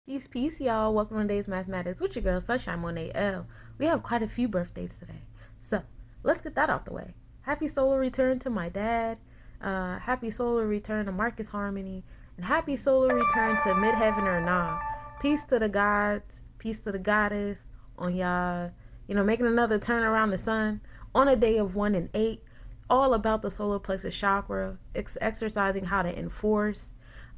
Peace, y'all. Welcome to today's Mathematics with your girl, Sunshine Monet L. We have quite a few birthdays today. So, let's get that out the way. Happy solar return to my dad. Happy solar return to Marcus Harmony. And happy solar return to Midheaven or Nah. Peace to the gods. Peace to the goddess. On y'all, making another turn around the sun on a day of 1 and 8. All about the solar plexus chakra. Exercising how to enforce.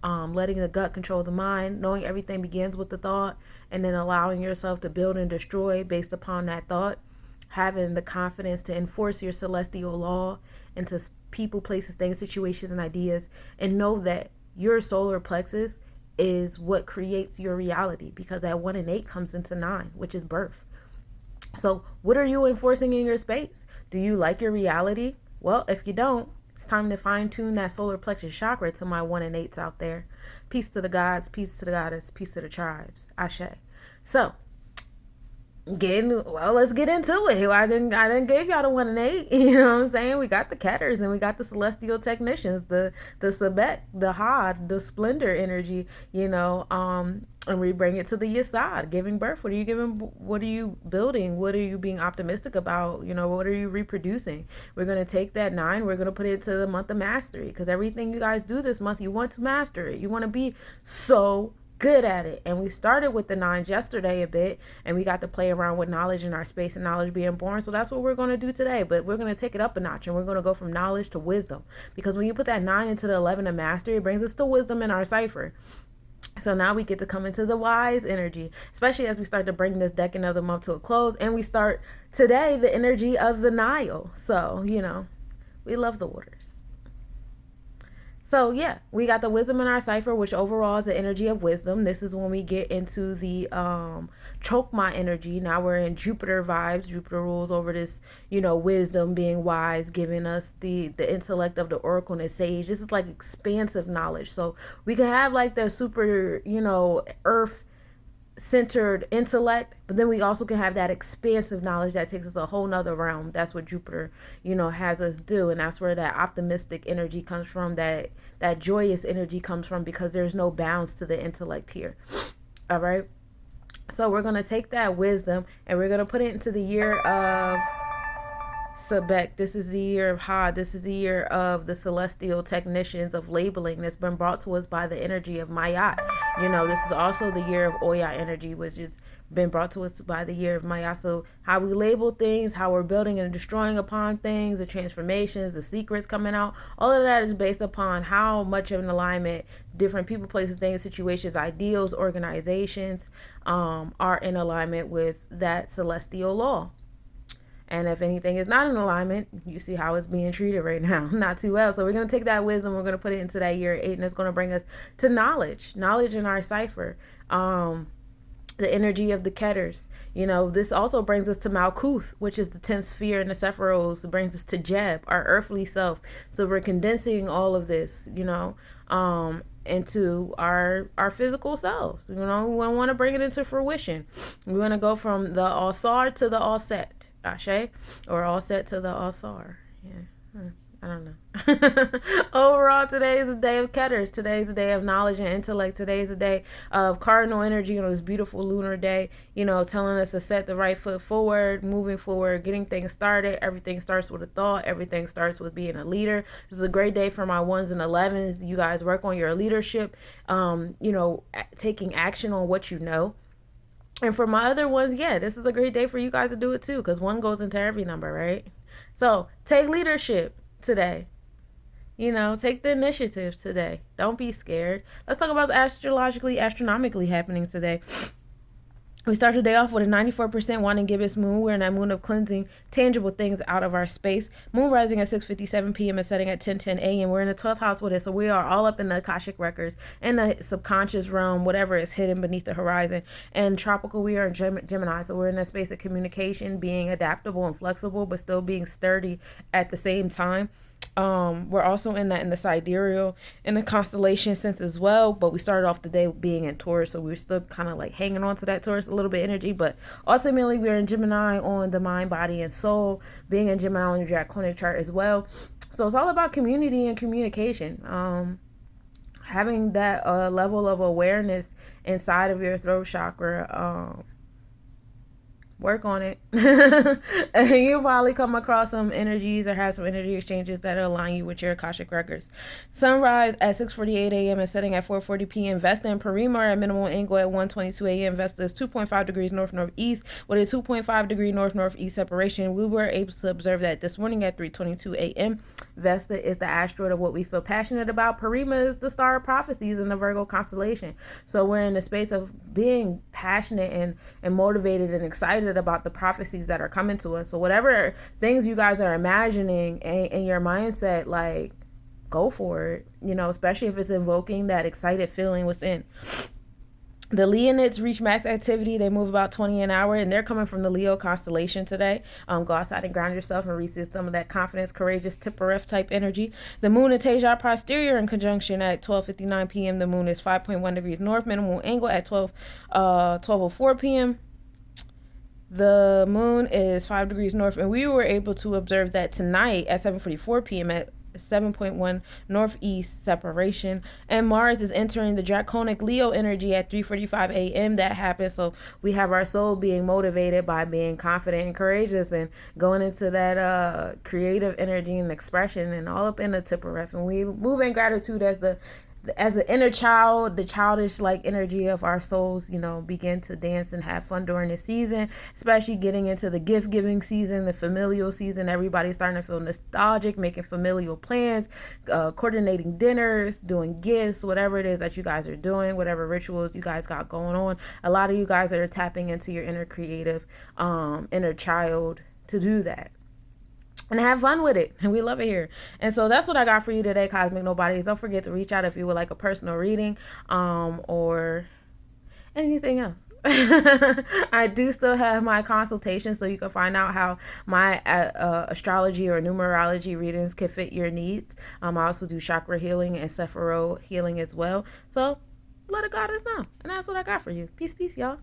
Letting the gut control the mind, knowing everything begins with the thought, and then allowing yourself to build and destroy based upon that thought, having the confidence to enforce your celestial law into people, places, things, situations, and ideas, and know that your solar plexus is what creates your reality, because that 1 and 8 comes into 9, which is birth. So what are you enforcing in your space? Do you like your reality? Well, if you don't, it's time to fine-tune that solar plexus chakra to my 1 and 8s out there. Peace to the gods, peace to the goddess, peace to the tribes. Ashe. So, let's get into it. I didn't give y'all the 1 and 8. You know what I'm saying? We got the keters and we got the celestial technicians, the Sabet, the Had, the splendor energy, and we bring it to the Yesod, giving birth. What are you giving? What are you building? What are you being optimistic about? What are you reproducing? We're going to take that 9. We're going to put it to the month of mastery, because everything you guys do this month, you want to master it. You want to be so good at it. And we started with the 9s yesterday a bit, and we got to play around with knowledge in our space and knowledge being born. So that's what we're going to do today. But we're going to take it up a notch, and we're going to go from knowledge to wisdom, because when you put that 9 into the 11 of mastery, it brings us to wisdom in our cipher. So now we get to come into the wise energy, especially as we start to bring this decade of the month to a close. And we start today the energy of the Nile. So, we love the waters. So, yeah, we got the wisdom in our cipher, which overall is the energy of wisdom. This is when we get into the Chokmah energy. Now we're in Jupiter vibes. Jupiter rules over this, wisdom, being wise, giving us the intellect of the oracle and the sage. This is like expansive knowledge. So we can have like the super, earth centered intellect, but then we also can have that expansive knowledge that takes us a whole nother realm. That's what Jupiter, has us do. And that's where that optimistic energy comes from, that joyous energy comes from, because there's no bounds to the intellect here. All right. So we're going to take that wisdom and we're going to put it into the year of Sebek. This is the year of Ha. This is the year of the celestial technicians of labeling that's been brought to us by the energy of Mayat. This is also the year of Oya energy, which has been brought to us by the year of Maya. So how we label things, how we're building and destroying upon things, the transformations, the secrets coming out, all of that is based upon how much of an alignment different people, places, things, situations, ideals, organizations are in alignment with that celestial law. And if anything is not in alignment, you see how it's being treated right now. Not too well. So we're going to take that wisdom, we're going to put it into that year 8, and it's going to bring us to knowledge in our cipher. The energy of the keters. This also brings us to Malkuth, which is the 10th sphere in the Sephiros. It brings us to Jeb, our earthly self. So we're condensing all of this, into our physical selves. We want to bring it into fruition. We want to go from the Ausar to the All-Set. Ashe, or all set to the Ausar. Yeah, I don't know. Overall, today is a day of keters. Today is a day of knowledge and intellect. Today is a day of cardinal energy on this beautiful lunar day, telling us to set the right foot forward, moving forward, getting things started. Everything starts with a thought. Everything starts with being a leader. This is a great day for my 1s and 11s. You guys work on your leadership, taking action on what you know. And for my other ones, yeah, this is a great day for you guys to do it too, because 1 goes into every number, right? So take leadership today. Take the initiative today. Don't be scared. Let's talk about astronomically happenings today. We start the day off with a 94% 1 gibbous moon. We're in that moon of cleansing tangible things out of our space. Moon rising at 6:57 p.m. and setting at 10:10 a.m. We're in the 12th house with it. So we are all up in the Akashic records, in the subconscious realm, whatever is hidden beneath the horizon. And tropical, we are in Gemini. So we're in that space of communication, being adaptable and flexible, but still being sturdy at the same time. We're also in the sidereal, in the constellation sense as well, but we started off the day being in Taurus, so we're still kind of like hanging on to that Taurus a little bit energy. But ultimately, we're in Gemini on the mind, body, and soul, being in Gemini on the Draconic chart as well. So it's all about community and communication. Having that level of awareness inside of your throat chakra. Work on it. And you'll probably come across some energies or have some energy exchanges that align you with your Akashic records. Sunrise at 6:48 a.m. and setting at 4:40 p.m. Vesta and Porrima are at minimal angle at 1:22 a.m. Vesta is 2.5 degrees north-northeast with a 2.5 degree north-northeast separation. We were able to observe that this morning at 3:22 a.m. Vesta is the asteroid of what we feel passionate about. Porrima is the star of prophecies in the Virgo constellation. So we're in the space of being passionate and motivated and excited about the prophecies that are coming to us. So whatever things you guys are imagining in your mindset, like, go for it, especially if it's invoking that excited feeling within. The Leonids reach max activity. They move about 20 an hour, and they're coming from the Leo constellation today. Go outside and ground yourself and receive some of that confidence, courageous, Tippereth type energy. The moon and Teja posterior in conjunction at 12:59 p.m. The moon is 5.1 degrees north, minimal angle at 12:04 p.m. The moon is 5 degrees north, and we were able to observe that tonight at 7:44 p.m. at 7.1 northeast separation. And Mars is entering the Draconic Leo energy at 3:45 a.m. That happens, so we have our soul being motivated by being confident and courageous and going into that creative energy and expression and all up in the Tippereth. And we move in gratitude as the inner child, the childish like energy of our souls, begin to dance and have fun during the season, especially getting into the gift giving season, the familial season. Everybody's starting to feel nostalgic, making familial plans, coordinating dinners, doing gifts, whatever it is that you guys are doing, whatever rituals you guys got going on. A lot of you guys are tapping into your inner creative, inner child to do that. And have fun with it. And we love it here. And so that's what I got for you today, Cosmic Nobodies. Don't forget to reach out if you would like a personal reading or anything else. I do still have my consultation, so you can find out how my astrology or numerology readings can fit your needs. I also do chakra healing and Sephiroth healing as well. So let a goddess know. And that's what I got for you. Peace, y'all.